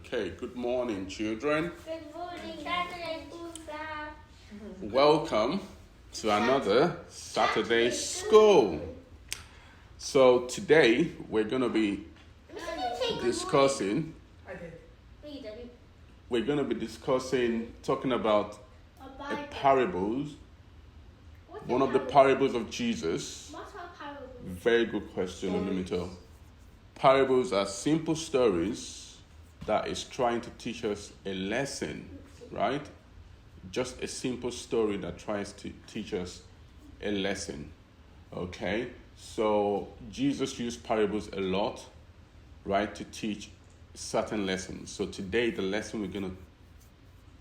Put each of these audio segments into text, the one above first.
Okay, good morning, children. Good morning, Welcome to another Saturday school. So today we're going to be discussing, talking about parables, one of the parables of Jesus. What are parables? Very good question, Olumito. Parables are simple stories that is trying to teach us a lesson, right? Just a simple story that tries to teach us a lesson, okay? So Jesus used parables a lot, right, to teach certain lessons. So today the lesson we're going to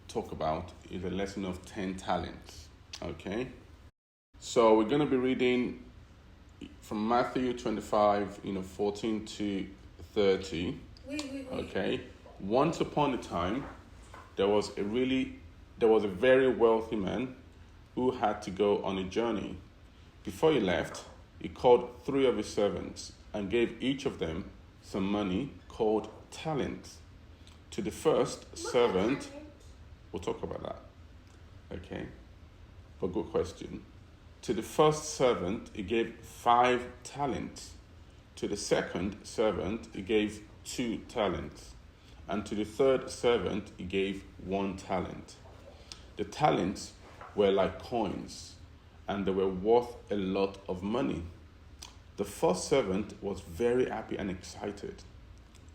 talk about is a lesson of 10 talents, okay? So we're going to be reading from Matthew 25, 14 to 30. Okay. Once upon a time, there was a very wealthy man who had to go on a journey. Before he left, he called 3 of his servants and gave each of them some money called talents. To the first servant, we'll talk about that. Okay. But good question. To the first servant, he gave 5 talents. To the second servant, he gave 2 talents. And to the third servant, he gave 1 talent. The talents were like coins, and they were worth a lot of money. The first servant was very happy and excited.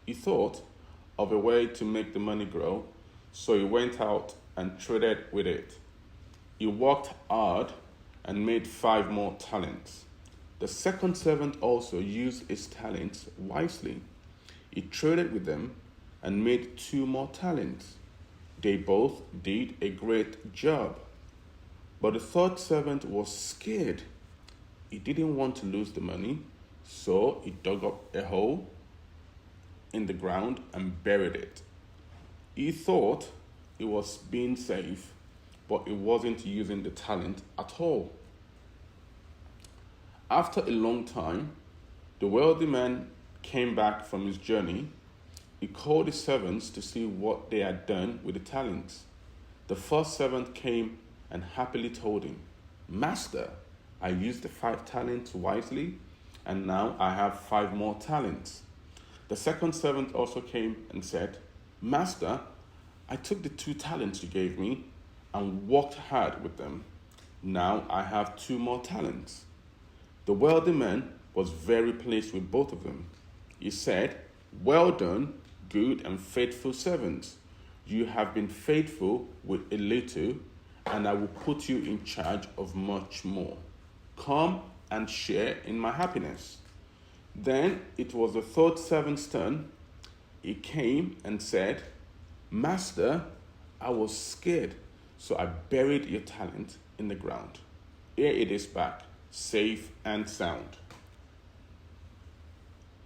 He thought of a way to make the money grow, so he went out and traded with it. He worked hard and made 5 more talents. The second servant also used his talents wisely. He traded with them and made 2 more talents. They both did a great job. But the third servant was scared. He didn't want to lose the money, so he dug up a hole in the ground and buried it. He thought he was being safe, but he wasn't using the talent at all. After a long time, the wealthy man came back from his journey. He called his servants to see what they had done with the talents. The first servant came and happily told him, "Master, I used the 5 talents wisely, and now I have 5 more talents." The second servant also came and said, "Master, I took the 2 talents you gave me and worked hard with them. Now I have 2 more talents." The wealthy man was very pleased with both of them. He said, "Well done, good and faithful servants. You have been faithful with a little, and I will put you in charge of much more. Come and share in my happiness." Then it was the third servant's turn. He came and said, "Master, I was scared, so I buried your talent in the ground. Here it is back, safe and sound."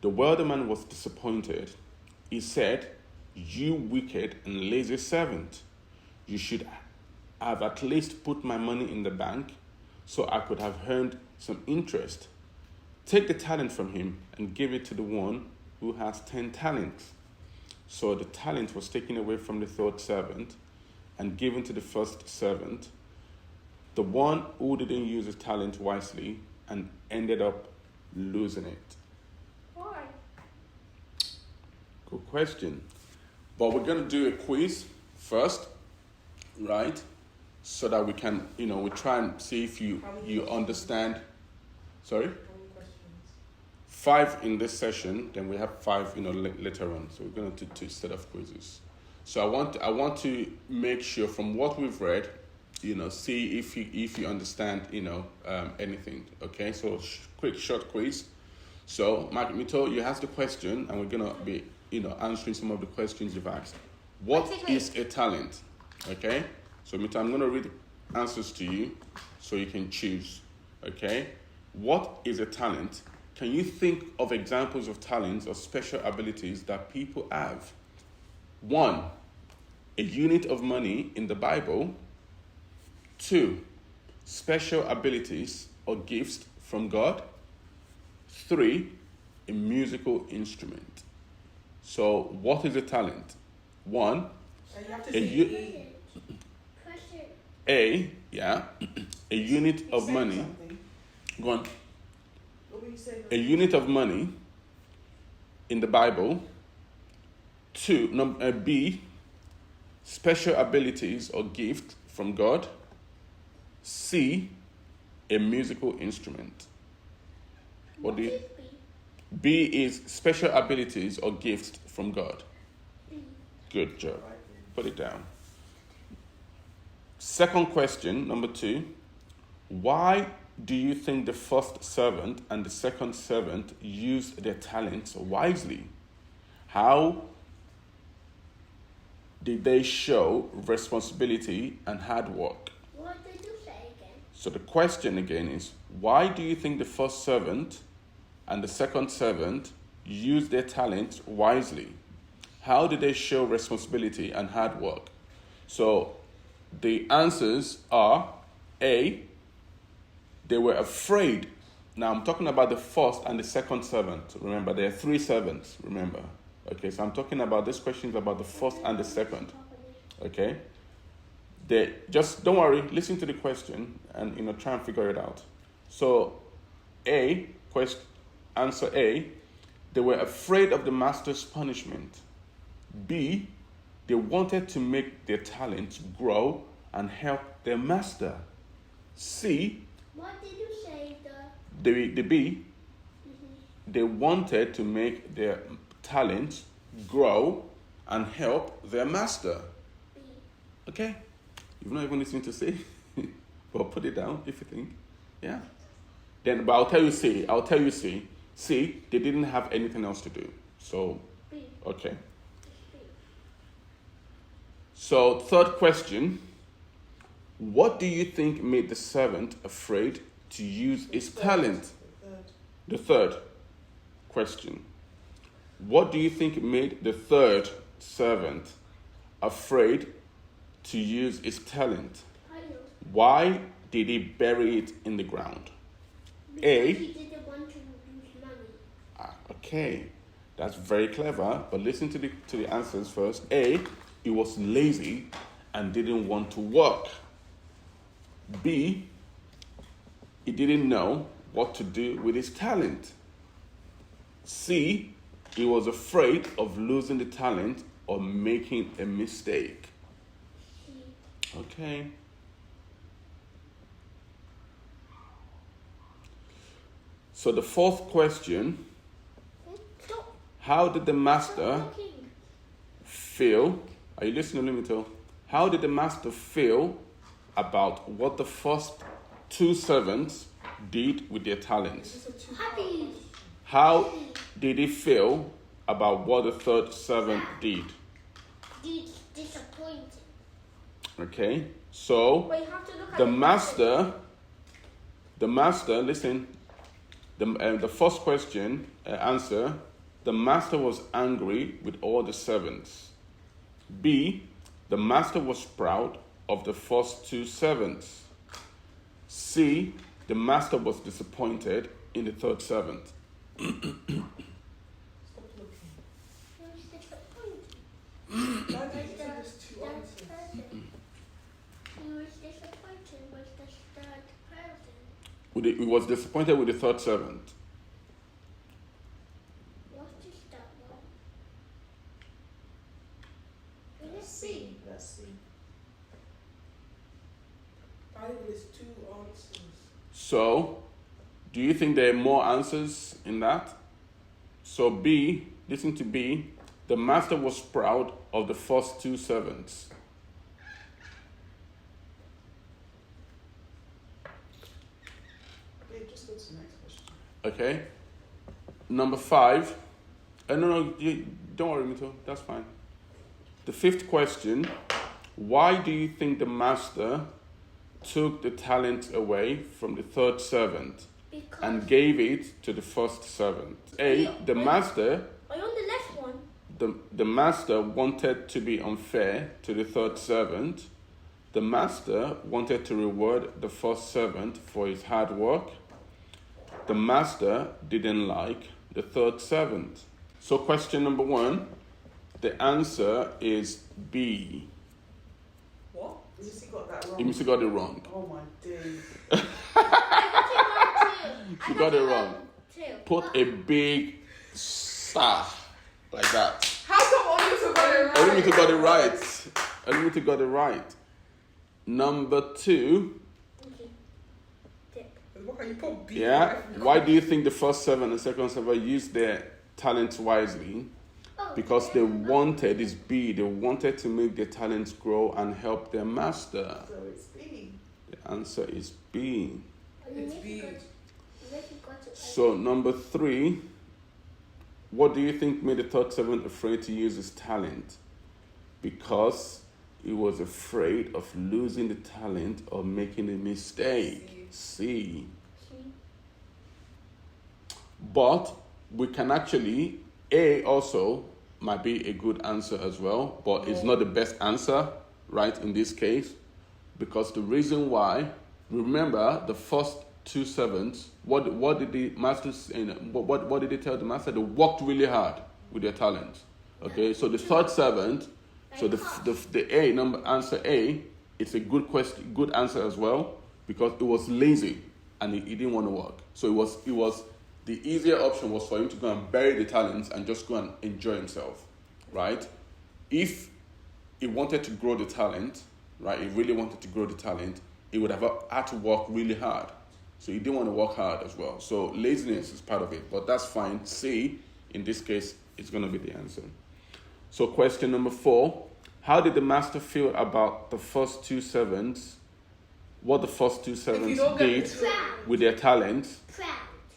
The wealthy man was disappointed. He said, "You wicked and lazy servant. You should have at least put my money in the bank so I could have earned some interest. Take the talent from him and give it to the one who has 10 talents." So the talent was taken away from the third servant and given to the first servant, the one who didn't use his talent wisely and ended up losing it. Why? Good question. But we're going to do a quiz first, right? So that we can, we try and see if you understand. Sorry? 5 in this session, then we have 5, later on. So we're going to do 2 set of quizzes. So I want to make sure from what we've read, see if you understand, anything. Okay, so quick short quiz. So Mark Mito, you asked the question, and we're gonna be, answering some of the questions you've asked. What is a talent? Okay, so Mito, I'm gonna read the answers to you, so you can choose. Okay, what is a talent? Can you think of examples of talents or special abilities that people have? 1, a unit of money in the Bible. 2, special abilities or gifts from God. 3, a musical instrument. So what is a talent? One, You have to a, say u- A. Pressure. a, yeah, a unit You of said money. something. Go on. What were you saying? A unit of money in the Bible. Two, B, special abilities or gift from God. C, a musical instrument. What do you? is B? B is special abilities or gifts from God. B. Good job. Put it down. Second question, number 2. Why do you think the first servant and the second servant used their talents wisely? How did they show responsibility and hard work? What did you say again? So the question again is, why do you think the first servant and the second servant used their talents wisely? How did they show responsibility and hard work? So the answers are A, they were afraid. Now I'm talking about the first and the second servant. Remember, there are 3 servants, remember. Okay, so I'm talking about this question is about the first and the second. Okay? They just don't worry, listen to the question and try and figure it out. So answer A, they were afraid of the master's punishment. B, they wanted to make their talents grow and help their master. C, What did you say? the B, they wanted to make their talents grow and help their master. B. Okay? You've not even listened to C? Well, put it down if you think. Yeah. But I'll tell you C. C, they didn't have anything else to do. So, B. okay. B. So, third question. What do you think made the servant afraid to use his talent? The third question. What do you think made the third servant afraid to use his talent? I know. Why did he bury it in the ground? Because A. he didn't want to lose money. Okay, that's very clever, but listen to the answers first. A, he was lazy and didn't want to work. B, he didn't know what to do with his talent. C, he was afraid of losing the talent or making a mistake. C. Okay. So the fourth question, Stop. how did the master Stop talking. feel? Are you listening, Limito? How did the master feel about what the first 2 servants did with their talents? Happy. How did he feel about what the third servant did? Disappointed. Okay, so But you have to look at the master, listen, the first question, answer, the master was angry with all the servants. B, the master was proud of the first 2 servants. C, the master was disappointed in the third servant. Stop looking. He was disappointed. Why did you say there's 2 Third answers? person. He was disappointed with the third person. He was disappointed with the third servant. What is that one? Let's Is it B? see. Let's see. By the way, there's 2 answers. So, do you think there are more answers in that? So B, listen to B, the master was proud of the first 2 servants. Okay, just go to the next question. Okay? Number 5. No, don't worry, Mito, that's fine. The 5th question, why do you think the master took the talent away from the third servant Because. and gave it to the first servant? A, the master, Are you on the left one? the master wanted to be unfair to the third servant. The master wanted to reward the first servant for his hard work. The master didn't like the third servant. So question number 1, The answer is B. What? Lucy got that wrong. Lucy got it wrong. Oh my days. She got it wrong. Put a big star like that. How come Olivia got it right? Olivia got it right. Olivia got it right. Number 2. What can you put B? Yeah. Why do you think the first 7 and second 7 used their talents wisely? Because they wanted, is B, they wanted to make their talents grow and help their master. So it's B. The answer is B. It's B. So number 3, what do you think made the third servant afraid to use his talent? Because he was afraid of losing the talent or making a mistake. C. But we can actually, A also might be a good answer as well, but it's not the best answer, right, in this case, because the reason why, remember the first 2 servants, what did the master say? What did they tell the master? They worked really hard with their talents. Okay, so the third servant, so the A number answer A, it's a good question, good answer as well, because it was lazy and he didn't want to work. So it was the easier option was for him to go and bury the talents and just go and enjoy himself, right? If he wanted to grow the talent, right, he really wanted to grow the talent, he would have had to work really hard. So he didn't want to work hard as well. So laziness is part of it, but that's fine. C, in this case, is going to be the answer. So question number 4, how did the master feel about the first 2 servants? What the first 2 servants did with their talents?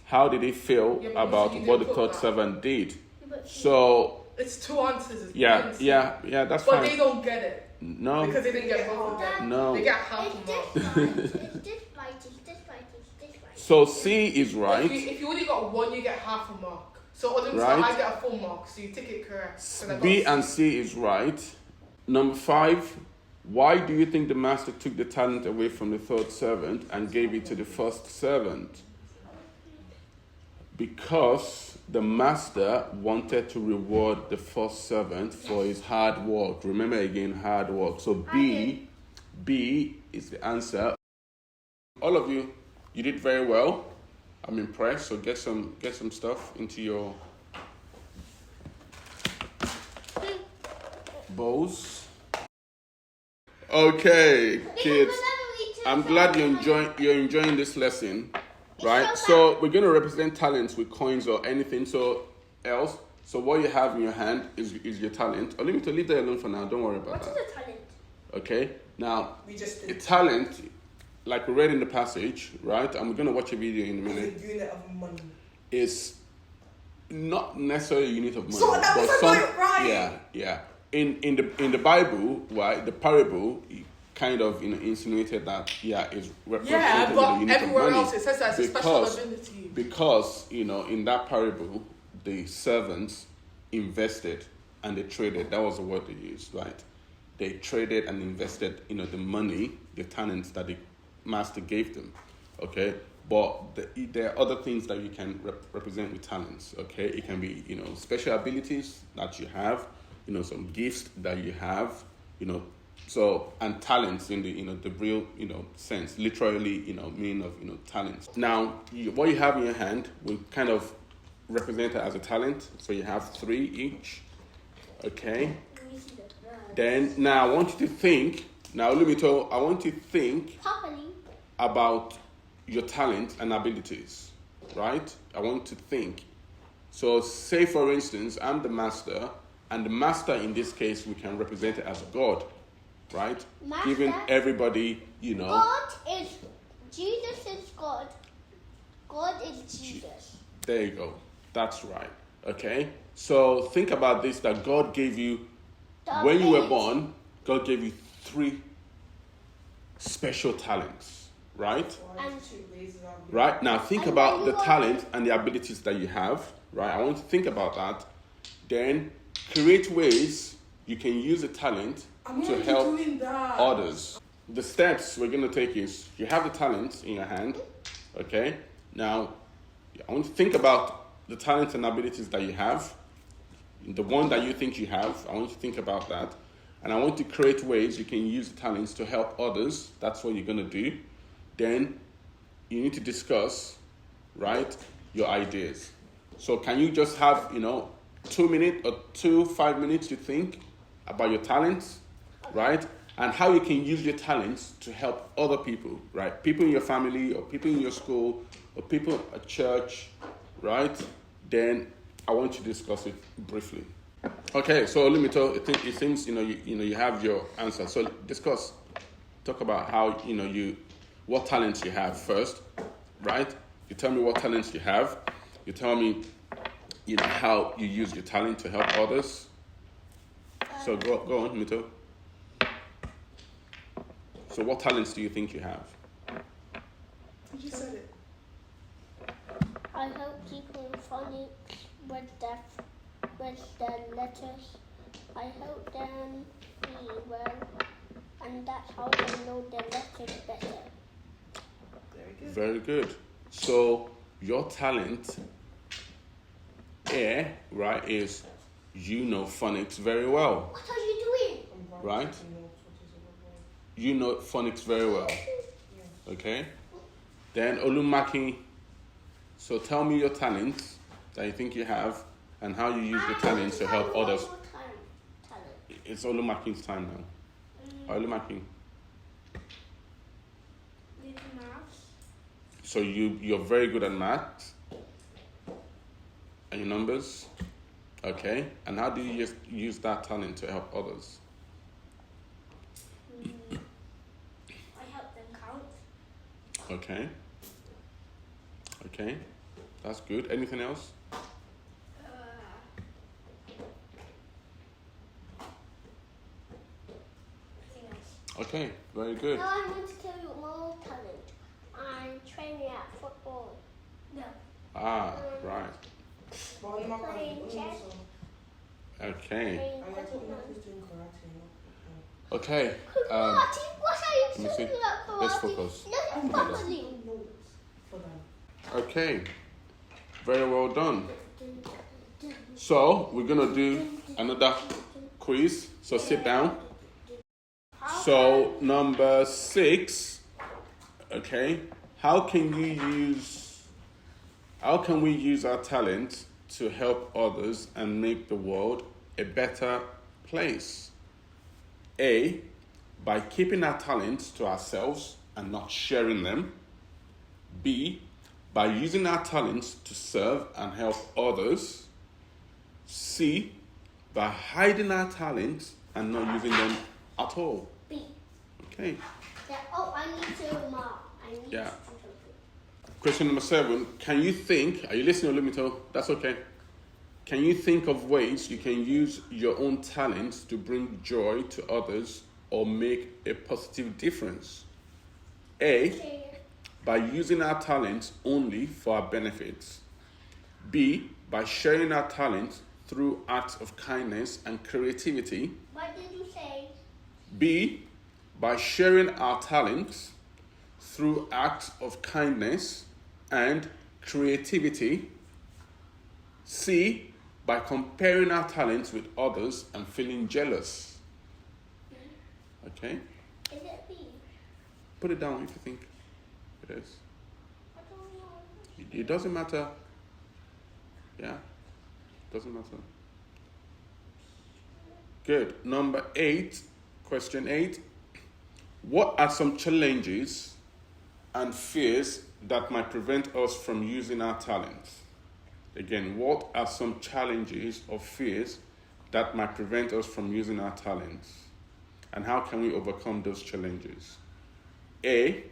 How did he feel about what the third servant did? So it's 2 answers. Yeah, that's fine. But they don't get it. No. Because they didn't get both of them. No. They get half a mark. So C is right. If you only got 1, you get half a mark. So Right. I get a full mark. So you take it correct. B and C is right. Number 5, why do you think the master took the talent away from the third servant and gave it to the first servant? Because the master wanted to reward the first servant for his hard work. Remember again, hard work. So B is the answer. All of you, you did very well. I'm impressed. So get some stuff into your bowls. Okay, kids. I'm glad you're enjoying this lesson. Right, so we're going to represent talents with coins or anything else. So what you have in your hand is your talent. Or leave that alone for now. Don't worry about that. What is a talent? Okay, now We just a talent, like we read in the passage, right? And we're going to watch a video in a minute. It's a unit of money. Is not necessarily a unit of money. So that was right. Yeah. In the Bible, right? The parable kind of insinuated that is represented with a unit of everywhere money. else it says that's a special ability. Because in that parable the servants invested and they traded. That was the word they used, right? They traded and invested the money, the talents that the master gave them. Okay, but there are other things that you can represent with talents. Okay, it can be special abilities that you have, some gifts that you have, So, and talents in the the real sense, literally meaning of talents. Now, what you have in your hand will kind of represent it as a talent. So you have 3 each. Okay. Then now I want you to think. Now let me tell. I want you to think about your talent and abilities. Right. I want to think. So say for instance, I'm the master, and the master in this case we can represent it as a god. Right? Master, giving everybody, God is, Jesus is God. God is Jesus. There you go. That's right. Okay? So think about this, that God gave you, when you were born, God gave you 3 special talents. Right? Right? Now think about the talent and the abilities that you have. Right? I want you to think about that. Then create ways you can use the talent to help others. The steps we're going to take is, you have the talent in your hand, okay? Now, I want to think about the talents and abilities that you have. The one that you think you have, I want you to think about that. And I want to create ways you can use the talents to help others. That's what you're going to do. Then you need to discuss, right, your ideas. So can you just have, 2 minutes or 5 minutes to think about your talents, right? And how you can use your talents to help other people, right? People in your family or people in your school or people at church, right? Then I want you to discuss it briefly. Okay, so Olumito, it seems you have your answer. So discuss, talk about how what talents you have first, right? You tell me what talents you have. You tell me, how you use your talent to help others. So go on, Mito. So what talents do you think you have? You said it. I help people in phonics with the letters. I help them be well, and that's how they know the letters better. Very good. Very good. So your talent here, right, is phonics very well, What are you doing? right? You know phonics very well, okay? Then Olumaki, so tell me your talents that you think you have and how you use the talents to help others. Talent. It's Olumaki's time now. Olumaki. With maths. So you're very good at math and your numbers, okay? And how do you use that talent to help others? I help them count. Okay, that's good. Anything else? Okay, very good. Now I want to tell you more talent. I'm training at football. No. Ah, right. But on my Playing also. chess. Okay. Playing I thought Pokemon. Mark was doing karate. Okay. Karate? What are you let me see. talking about karate? Let's focus. No, boxing. For them. Okay. Very well done. So we're gonna do another quiz. So sit down. So number 6. Okay. How can we use our talent to help others and make the world a better place? A, by keeping our talents to ourselves and not sharing them. B, by using our talents to serve and help others. C, by hiding our talents and not using them at all. B. Okay. Yeah, I need to mark. I need Yeah. to. Question number 7. Can you think, are you listening, Olumito? That's okay. Can you think of ways you can use your own talents to bring joy to others or make a positive difference? A, by using our talents only for our benefits. B, by sharing our talents through acts of kindness and creativity. What did you say? B, by sharing our talents through acts of kindness and creativity. C, by comparing our talents with others and feeling jealous. Okay? Is it B? Put it down if you think it is. I don't know. It doesn't matter. Yeah? Doesn't matter. Good. Number 8, question 8. What are some challenges and fears that might prevent us from using our talents? Again, what are some challenges or fears that might prevent us from using our talents? And how can we overcome those challenges? A,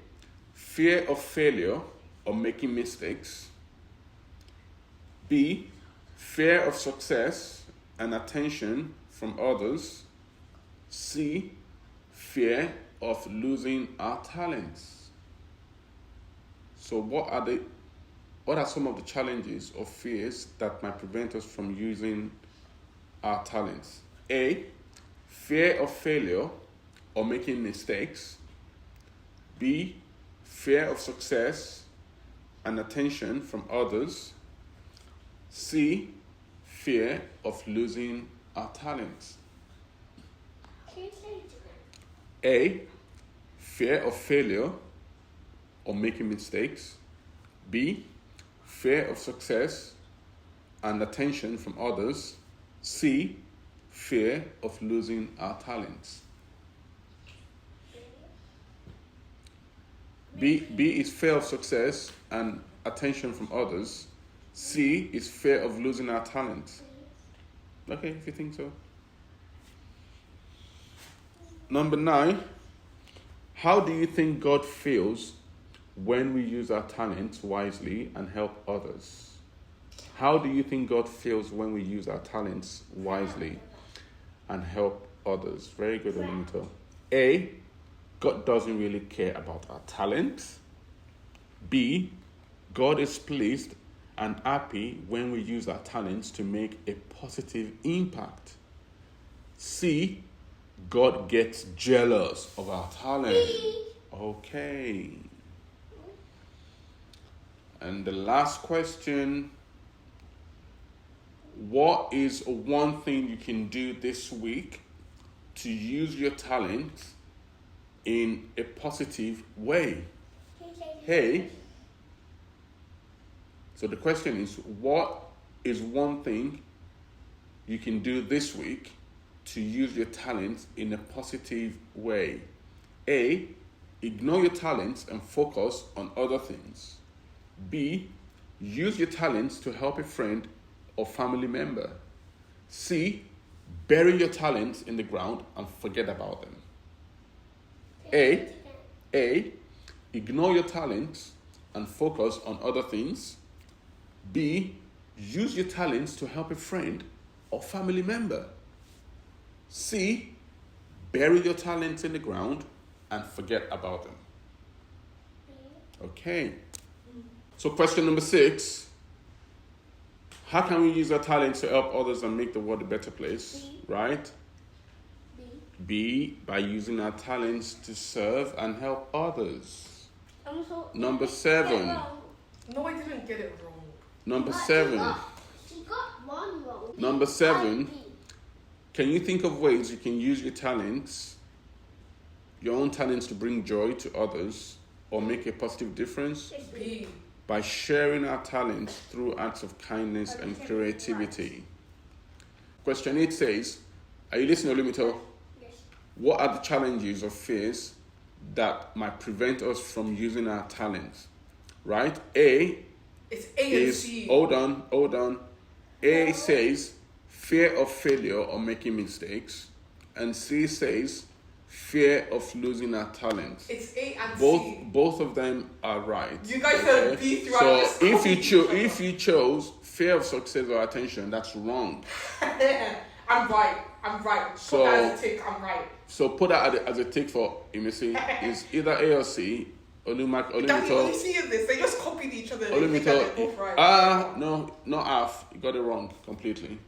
fear of failure or making mistakes. B, fear of success and attention from others. C, fear of losing our talents. So what are some of the challenges or fears that might prevent us from using our talents? A, fear of failure or making mistakes. B, fear of success and attention from others. C, fear of losing our talents? Can you say it again? A, fear of failure or making mistakes. B, fear of success and attention from others. C, fear of losing our talents. B is fear of success and attention from others. C is fear of losing our talents. Okay, if you think so. Number 9, how do you think God feels when we use our talents wisely and help others? How do you think God feels when we use our talents wisely and help others? Very good, Olimito. A, God doesn't really care about our talents. B, God is pleased and happy when we use our talents to make a positive impact. C, God gets jealous of our talent. Okay. And the last question, what is one thing you can do this week to use your talent in a positive way? Hey. So the question is, what is one thing you can do this week to use your talents in a positive way? A, ignore your talents and focus on other things. B, use your talents to help a friend or family member. C, bury your talents in the ground and forget about them. A, ignore your talents and focus on other things. B, use your talents to help a friend or family member. C, bury your talents in the ground and forget about them. Okay. So question number 6, how can we use our talents to help others and make the world a better place? Right? B, by using our talents to serve and help others. Number 7. No, I didn't get it wrong. Number 7. She got one wrong. Number 7. Can you think of ways you can use your talents, your own talents, to bring joy to others or make a positive difference? B. By sharing our talents through acts of kindness and creativity. Question 8 says, are you listening, Olumito? Yes. What are the challenges or fears that might prevent us from using our talents? Right? A It's A and is, C. hold on. A says fear of failure or making mistakes, and C says fear of losing our talents. It's A and C. Both of them are right. You guys said B throughout So this if you chose fear of success or attention, that's wrong. I'm right. So- Put that as a tick. I'm right. So put that as a tick for Imisi. It's either A or C. That's the only C in this. They just copied each other. They think that they're both right. No, not half. You got it wrong completely.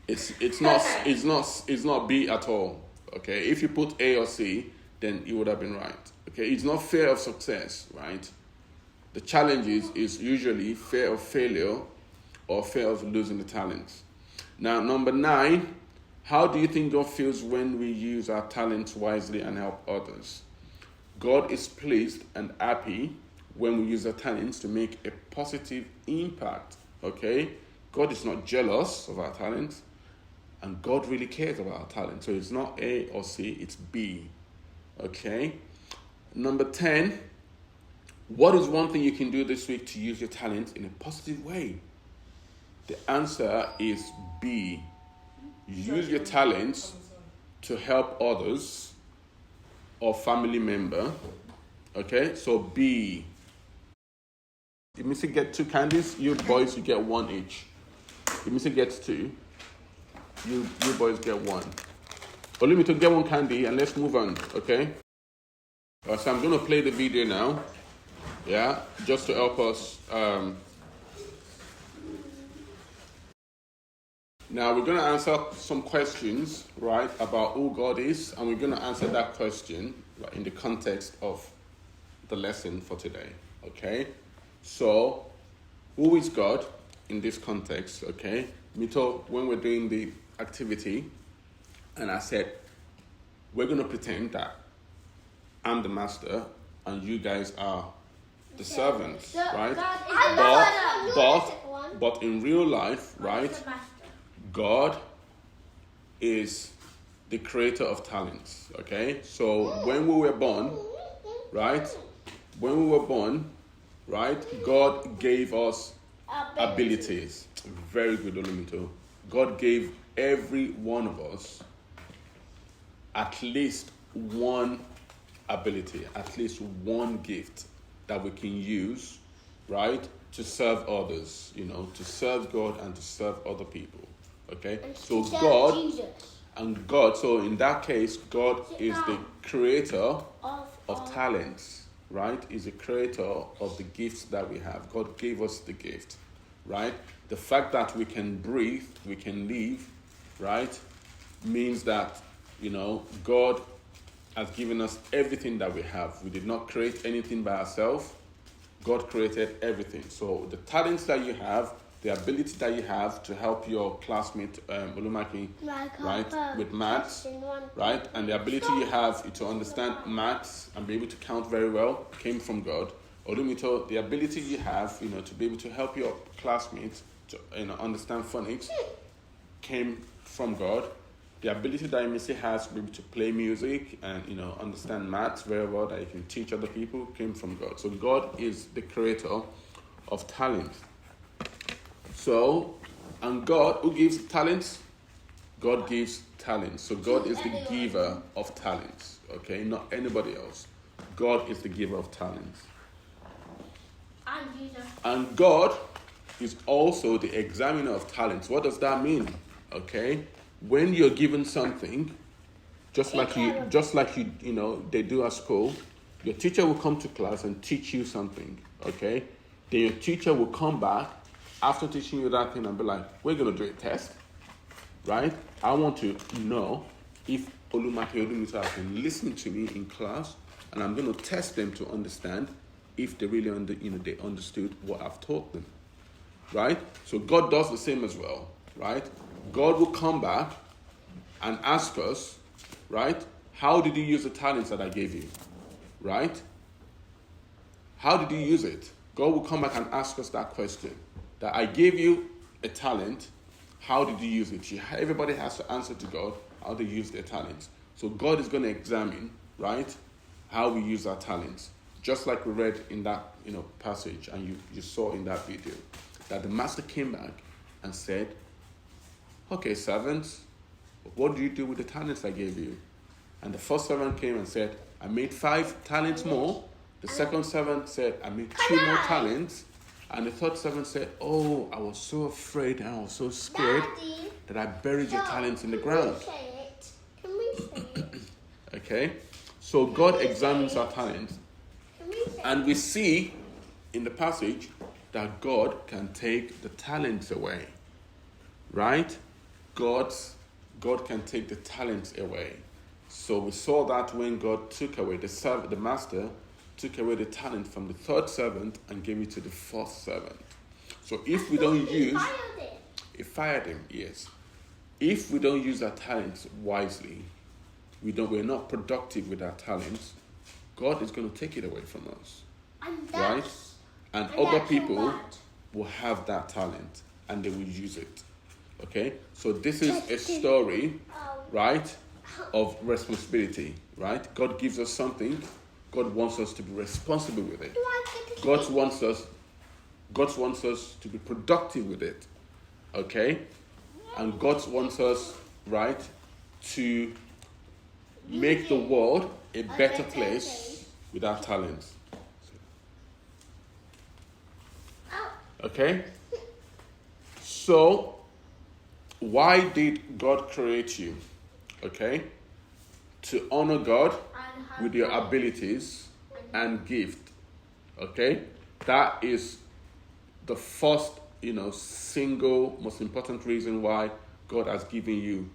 It's not B at all. Okay, if you put A or C, then you would have been right. Okay, it's not fear of success, right? The challenge is usually fear of failure or fear of losing the talents. Now, number 9, how do you think God feels when we use our talents wisely and help others? God is pleased and happy when we use our talents to make a positive impact. Okay, God is not jealous of our talents, and God really cares about our talent. So it's not A or C, it's B. Okay. Number 10, what is one thing you can do this week to use your talent in a positive way? The answer is B. Use your talents to help others or family member. Okay, so B. If Missy get 2 candies, you boys, you get 1 each. If Missy gets 2, you boys get 1. But let me to get 1 candy and let's move on, okay? So I'm going to play the video now, yeah, just to help us. Now we're going to answer some questions, right, about who God is, and we're going to answer that question right, in the context of the lesson for today, okay? So who is God in this context, okay? Mito, when we're doing the activity, and I said, we're going to pretend that I'm the master and you guys are the servants, right? But in real life, right, God is the creator of talents, okay? So when we were born, right, God gave us abilities. Very good, Olumito. God gave every one of us at least one ability, at least one gift that we can use, right, to serve others, to serve God and to serve other people, okay? So so in that case, God is the creator of talents, right? Is the creator of the gifts that we have. God gave us the gift, right? The fact that we can breathe, we can live, right, means that, God has given us everything that we have. We did not create anything by ourselves. God created everything. So the talents that you have, the ability that you have to help your classmate, Olumaki, right, with maths, right, and the ability you have to understand maths and be able to count very well came from God. Olumito, the ability you have, to be able to help your classmates to, understand phonics came from God. The ability that Missy has to be able to play music and, understand maths very well, that you can teach other people, came from God. So God is the creator of talent. So, and God, who gives talents? God gives talents. So God is the giver of talents, okay? Not anybody else. God is the giver of talents. And God is also the examiner of talents. What does that mean? Okay? When you're given something, just like you they do at school, your teacher will come to class and teach you something, okay? Then your teacher will come back after teaching you that thing and be like, we're going to do a test, right? I want to know if Olumito has been listening to me in class, and I'm going to test them to understand if they really they understood what I've taught them, right? So God does the same as well, right? God will come back and ask us, right? How did you use the talents that I gave you, right? How did you use it? God will come back and ask us that question. That I gave you a talent, how did you use it? Everybody has to answer to God how they use their talents. So God is going to examine, right, how we use our talents. Just like we read in that passage and you saw in that video, that the master came back and said, okay, servants, what do you do with the talents I gave you? And the first servant came and said, I made 5 talents more. The second servant said, I made 2 more talents. And the third servant said, oh, I was so afraid and I was so scared that I buried your talents in the ground. Can we say it? Okay? So God examines our talents. And we see in the passage that God can take the talents away. Right? God can take the talents away. So we saw that when God took away, the master took away the talent from the third servant and gave it to the fourth servant. So if we don't use... He fired him, yes. If we don't use our talents wisely, we're not productive with our talents, God is going to take it away from us. Right? And other people will have that talent and they will use it. Okay? So this is a story, right, of responsibility, right? God gives us something. God wants us to be responsible with it. God wants us to be productive with it. Okay? And God wants us, right, to make the world a better place with our talents. Okay? So, why did God create you? Okay? To honor God with your abilities and gift. Okay? That is the first, single, most important reason why God has given you,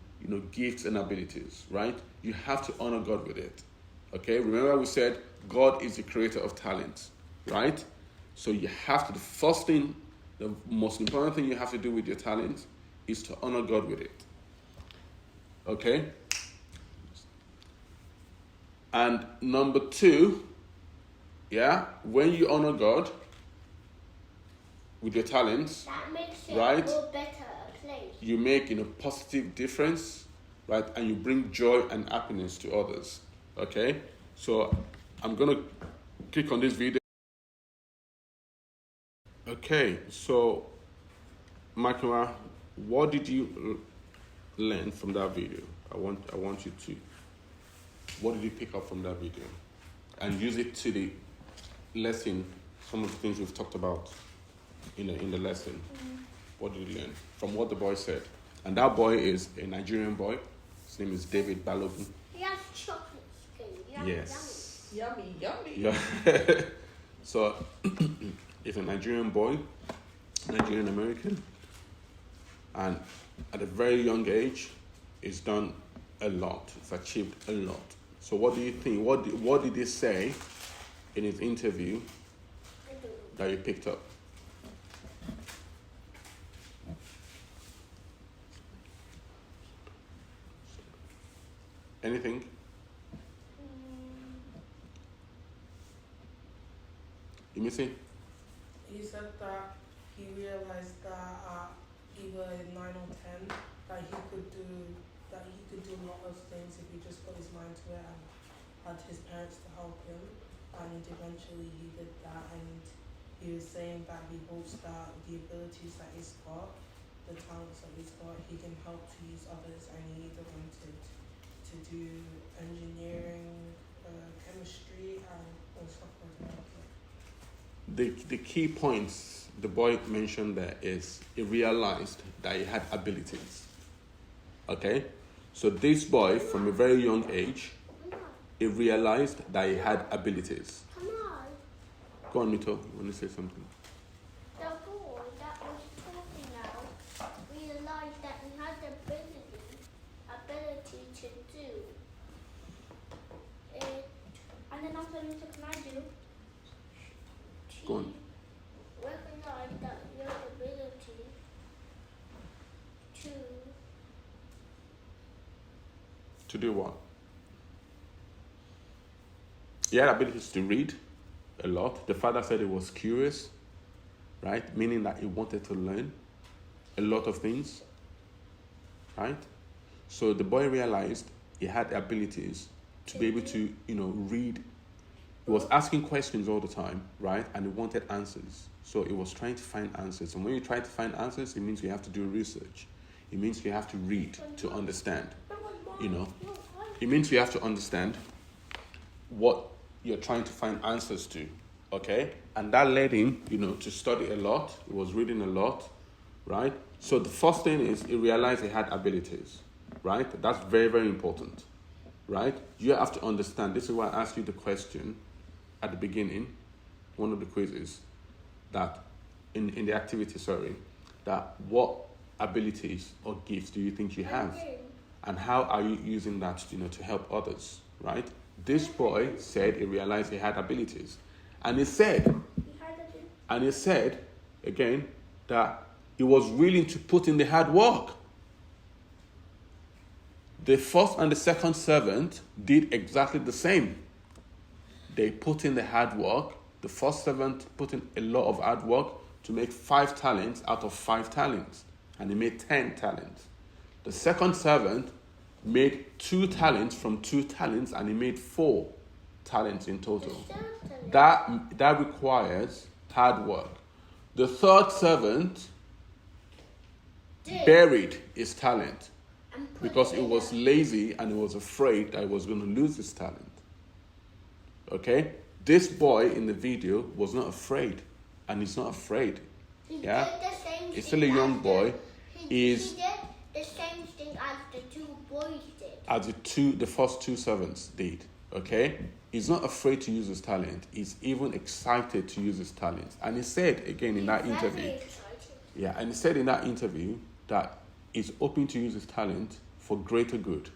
gifts and abilities, right? You have to honor God with it. Okay? Remember we said, God is the creator of talents, right? So you have to, the first thing The most important thing you have to do with your talent is to honor God with it. Okay? And number 2, when you honor God with your talents, that makes it right, a better place. you make a positive difference, right, and you bring joy and happiness to others. Okay? So I'm going to click on this video. Okay, so Makima, what did you learn from that video? I want you to. What did you pick up from that video? And use it to the lesson, some of the things we've talked about in the lesson. What did you learn from what the boy said? And that boy is a Nigerian boy. His name is David Balogun. He has chocolate skin. Yummy, Yes. Yummy, yummy. Yeah. So, he's a Nigerian boy, Nigerian American, and at a very young age, he's done a lot. He's achieved a lot. So, what do you think? What did he say in his interview that you picked up? Anything? You missing? He said that he realized that at either 9 or 10 that he could do a lot of things if he just put his mind to it and had his parents to help him, and eventually he did that. And he was saying that he hopes that the abilities that he's got, the talents that he's got, he can help to use others, and he either wanted to do engineering, chemistry, and stuff like that. The key points the boy mentioned there is he realized that he had abilities. Okay? So this boy, from a very young age, he realized that he had abilities. Come on. Go on, Mito. You want to say something? The boy that was talking now realized that he had the ability to do it. And then after what can I do? Go on. Recognize that your ability To do what? He had abilities to read a lot. The father said he was curious, right? Meaning that he wanted to learn a lot of things, right? So the boy realized he had abilities to be able to, read. He was asking questions all the time, right? And he wanted answers. So he was trying to find answers. And when you try to find answers, it means you have to do research. It means you have to read to understand, It means you have to understand what you're trying to find answers to, okay? And that led him, to study a lot. He was reading a lot, right? So the first thing is he realized he had abilities, right? That's very, very important, right? You have to understand. This is why I asked you the question at the beginning, one of the quizzes, that in the activity, that what abilities or gifts do you think you have? And how are you using that, to help others, right? This boy said he realized he had abilities. And he said, again, that he was willing to put in the hard work. The first and the second servant did exactly the same. They put in the hard work. The first servant put in a lot of hard work to make 5 talents out of 5 talents. And he made 10 talents. The second servant made 2 talents from 2 talents, and he made 4 talents in total. That requires hard work. The third servant buried his talent because he was lazy and he was afraid that he was going to lose his talent. Okay? This boy in the video was not afraid, and he's not afraid. He's still a young boy. He did the same thing as the 2 boys did. As the first 2 servants did. Okay? He's not afraid to use his talent. He's even excited to use his talent. And he said again in that interview. And he said in that interview that he's hoping to use his talent for greater good.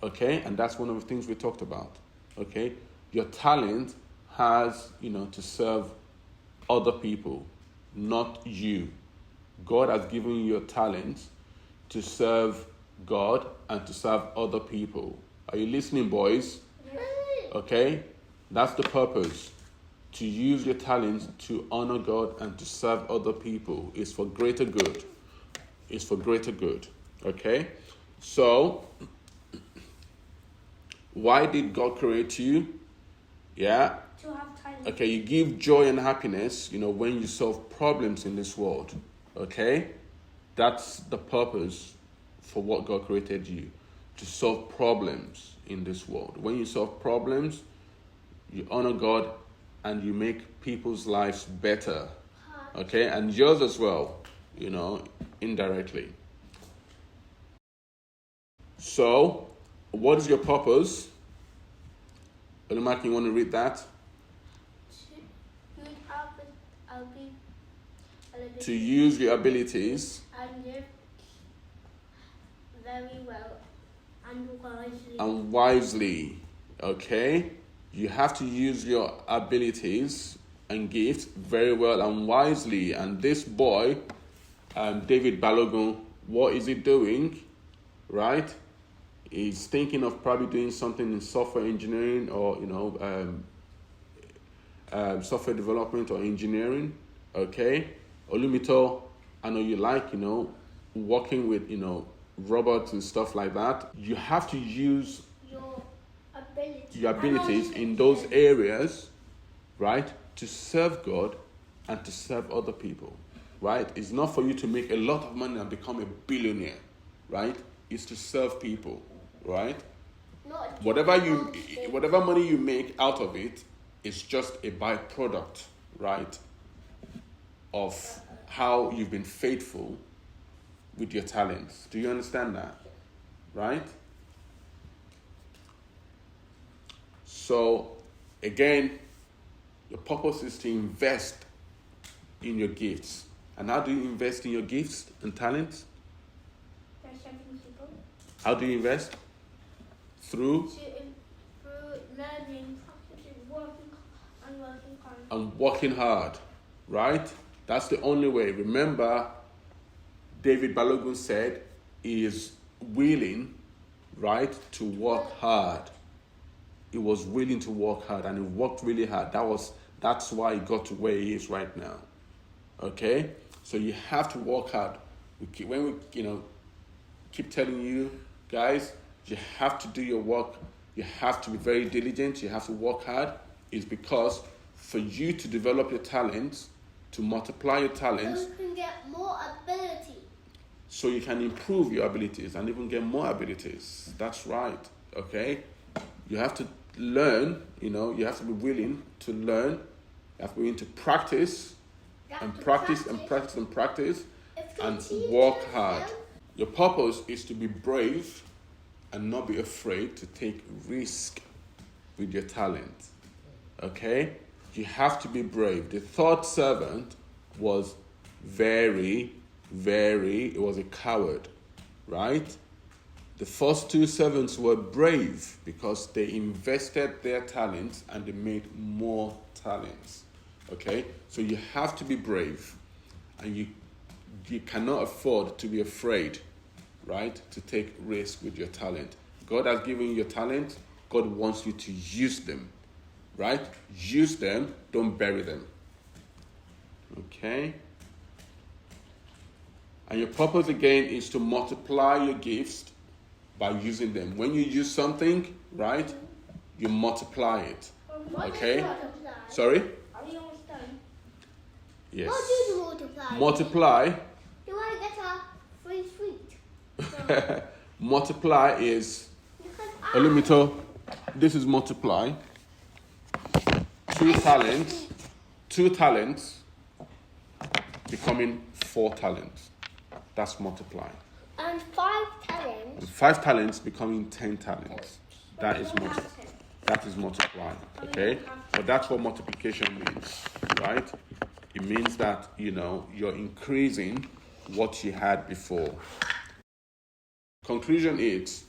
Okay? And that's one of the things we talked about. Okay? Your talent has, to serve other people, not you. God has given you your talents to serve God and to serve other people. Are you listening, boys? Okay? That's the purpose. To use your talents to honor God and to serve other people is for greater good. It's for greater good. Okay? So, why did God create you? Yeah? To have talent. Okay, you give joy and happiness, when you solve problems in this world. Okay? That's the purpose for what God created you. To solve problems in this world. When you solve problems, you honor God and you make people's lives better. Okay? And yours as well, indirectly. So, what is your purpose? Olumak, you want to read that? To use your abilities and live very well and wisely. Okay? You have to use your abilities and gifts very well and wisely. And this boy, David Balogun, what is he doing? Right? He's thinking of probably doing something in software engineering or, software development or engineering. Okay? Olumito, I know you like, working with, robots and stuff like that. You have to use your abilities in those areas, right, to serve God and to serve other people, right? It's not for you to make a lot of money and become a billionaire, right? It's to serve people, right? Whatever money you make out of it is just a byproduct, right, of how you've been faithful with your talents. Do you understand that? Right? So, again, your purpose is to invest in your gifts. And how do you invest in your gifts and talents? By serving people. How do you invest? Through learning, working hard. And working hard, right? That's the only way. Remember, David Balogun said he is willing, right, to work hard. He was willing to work hard and he worked really hard. That's why he got to where he is right now. Okay? So you have to work hard. When we keep telling you, guys, you have to do your work. You have to be very diligent. You have to work hard. It's because for you to develop your talents, to multiply your talents, so you can get more ability. So you can improve your abilities and even get more abilities. That's right. Okay? You have to learn, you have to be willing to learn. You have to be willing to practice and practice and practice and practice and work hard. Your purpose is to be brave and not be afraid to take risk with your talent. Okay? You have to be brave. The third servant was he was a coward, right? The first two servants were brave because they invested their talents and they made more talents. Okay? So you have to be brave and you cannot afford to be afraid, right? To take risk with your talent. God has given you your talent. God wants you to use them, right? Use them, don't bury them. Okay? And your purpose again is to multiply your gifts by using them. When you use something, right, you multiply it. Okay? Sorry? Are we almost done? Yes. What is multiply? Multiply. Do I get a free sweet? Multiply is, Olumito, this is multiply. Two talents becoming 4 talents. That's multiply. And 5 talents. And 5 talents becoming 10 talents. That is multiply. Okay? But that's what multiplication means, right? It means that, you're increasing what you had before. Conclusion is,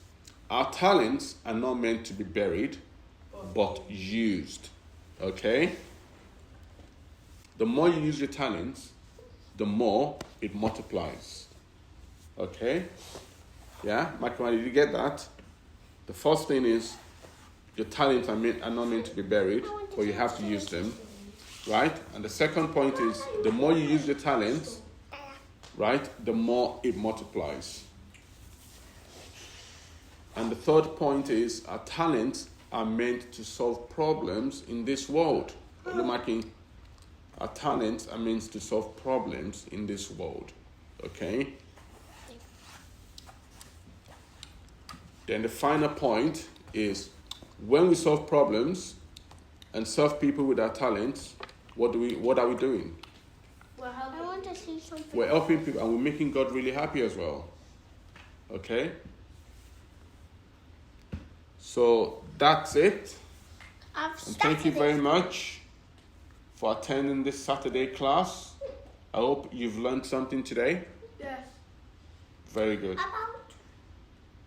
our talents are not meant to be buried, but used. Okay? The more you use your talents, the more it multiplies. Okay? Yeah? Makima, did you get that? The first thing is your talents are not meant to be buried, but you have to use them. Right? And the second point is the more you use your talents, right, the more it multiplies. And the third point is our talents are meant to solve problems in this world. Our talents are meant to solve problems in this world. Okay? Then the final point is when we solve problems and serve people with our talents, what are we doing? I want to see something. We're helping people and we're making God really happy as well. Okay? So that's it. And thank you very much for attending this Saturday class. I hope you've learned something today. Yes. Very good. About